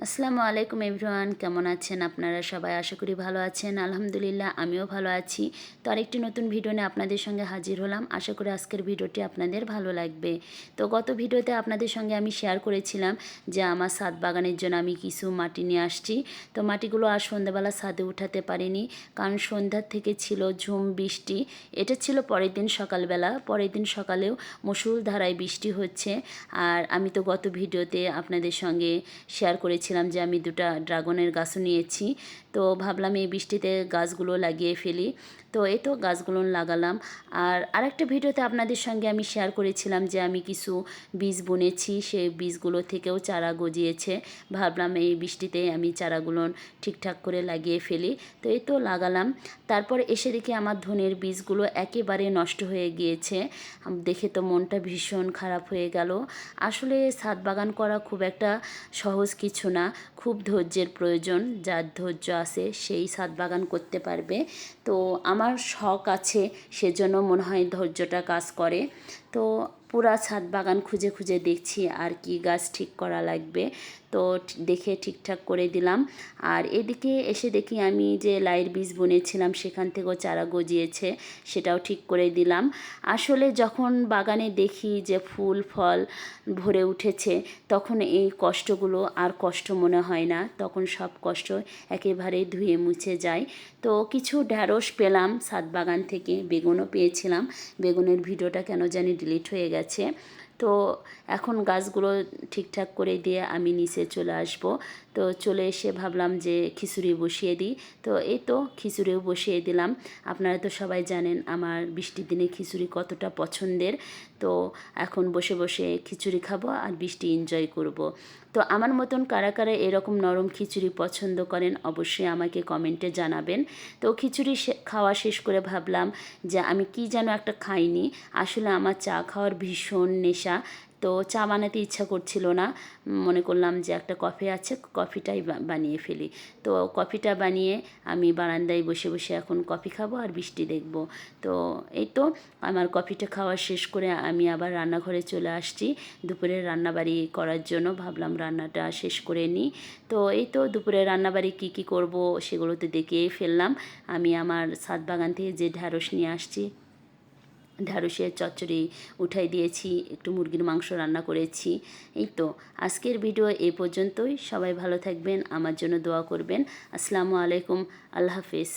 আসসালামু আলাইকুম এভরিওয়ান, কেমন আছেন আপনারা সবাই? আশা করি ভালো আছেন। আলহামদুলিল্লাহ আমিও ভালো আছি। তো আরেকটি নতুন ভিডিও নিয়ে আপনাদের সঙ্গে হাজির হলাম। আশা করি আজকের ভিডিওটি আপনাদের ভালো লাগবে। তো গত ভিডিওতে আপনাদের সঙ্গে আমি শেয়ার করেছিলাম যে আমার ছাদ বাগানের জন্য আমি কিছু মাটি নিয়ে আসছি। তো মাটিগুলো আর সন্ধ্যাবেলা ছাদে উঠাতে পারিনি, কারণ সন্ধ্যার থেকে ছিল ঝুম বৃষ্টি। এটা ছিল পরের দিন সকালবেলা। পরের দিন সকালেও মুষলধারায় বৃষ্টি হচ্ছে। আর আমি তো গত ভিডিওতে আপনাদের সঙ্গে শেয়ার করেছিলাম যে আমি দুটো ড্রাগনের গাছও নিয়েছি। তো ভাবলাম এই বৃষ্টিতে গাছগুলো লাগিয়ে ফেলি। তো এই তো গাছগুলো লাগালাম। আর আরেকটা ভিডিওতে আপনাদের সঙ্গে আমি শেয়ার করেছিলাম যে আমি কিছু বীজ বুনেছি, সেই বীজগুলো থেকেও চারা গজিয়েছে। ভাবলাম এই বৃষ্টিতে আমি চারাগুলো ঠিকঠাক করে লাগিয়ে ফেলি। তো এই তো লাগালাম। তারপর এসে দেখি আমার ধনের বীজগুলো একেবারে নষ্ট হয়ে গিয়েছে। দেখে তো মনটা ভীষণ খারাপ হয়ে গেল। আসলে ছাদ বাগান করা খুব একটা সহজ কিছু না, খুব ধৈর্যের প্রয়োজন। যার ধৈর্য আছে সেই ছাদ বাগান করতে পারবে। তো আমার শখ আছে, সেজন্য মনে হয় ধৈর্যটা কাজ করে। তো পুরা ছাদ বাগান খুঁজে খুঁজে দেখছি আর কি গাছ ঠিক করা লাগবে। তো দেখে ঠিকঠাক করে দিলাম। আর এদিকে এসে দেখি আমি যে লাইয়ের বীজ বুনেছিলাম সেখান থেকেও চারা গজিয়েছে, সেটাও ঠিক করে দিলাম। আসলে যখন বাগানে দেখি যে ফুল ফল ভরে উঠেছে, তখন এই কষ্টগুলো আর কষ্ট মনে হয় না, তখন সব কষ্ট একেবারে ধুয়ে মুছে যায়। তো কিছু ঢ্যাঁড়স পেলাম ছাদ বাগান থেকে, বেগুনও পেয়েছিলাম। বেগুনের ভিডিওটা কেন জানি ডিলিট হয়ে গেছে। তো এখন গাছগুলো ঠিকঠাক করে দিয়ে আমি নিচে চলে আসব। তো চলে এসে ভাবলাম যে খিচুড়ি বসিয়ে দিই। তো এই তো খিচুড়িও বসিয়ে দিলাম। আপনারা তো সবাই জানেন আমার বৃষ্টির দিনে খিচুড়ি কতটা পছন্দের। তো এখন বসে বসে খিচুড়ি খাবো আর বৃষ্টি এনজয় করব। তো আমার মতন কারা কারা এরকম নরম খিচুড়ি পছন্দ করেন অবশ্যই আমাকে কমেন্টে জানাবেন। তো খিচুড়ি খাওয়া শেষ করে ভাবলাম যে আমি কি যেন একটা খাইনি। আসলে আমার চা খাওয়ার ভীষণ নেশা। তো চা বানাতে ইচ্ছা করছিল না, মনে করলাম যে একটা কফি আছে, কফিটাই বানিয়ে ফেলি। তো কফিটা বানিয়ে আমি বারান্দায় বসে বসে এখন কফি খাবো আর বৃষ্টি দেখব। তো এই তো আমার কফিটা খাওয়া শেষ করে আমি আবার রান্নাঘরে চলে আসছি দুপুরের রান্নাবাড়ি করার জন্য। ভাবলাম রান্নাটা শেষ করে নিই। তো এই তো দুপুরে রান্নাবাড়ি কী কী করব সেগুলো তো দেখেই ফেললাম। আমি আমার ছাদ বাগান থেকে যে ঢ্যাঁড়স নিয়ে আসছি, ঢ্যাঁড়সের চচ্চড়ি উঠাই দিয়েছি, একটু মুরগির মাংস রান্না করেছি। এই তো আজকের ভিডিও এই পর্যন্তই। সবাই ভালো থাকবেন, আমার জন্য দোয়া করবেন। আসসালামু আলাইকুম, আল্লাহ হাফিজ।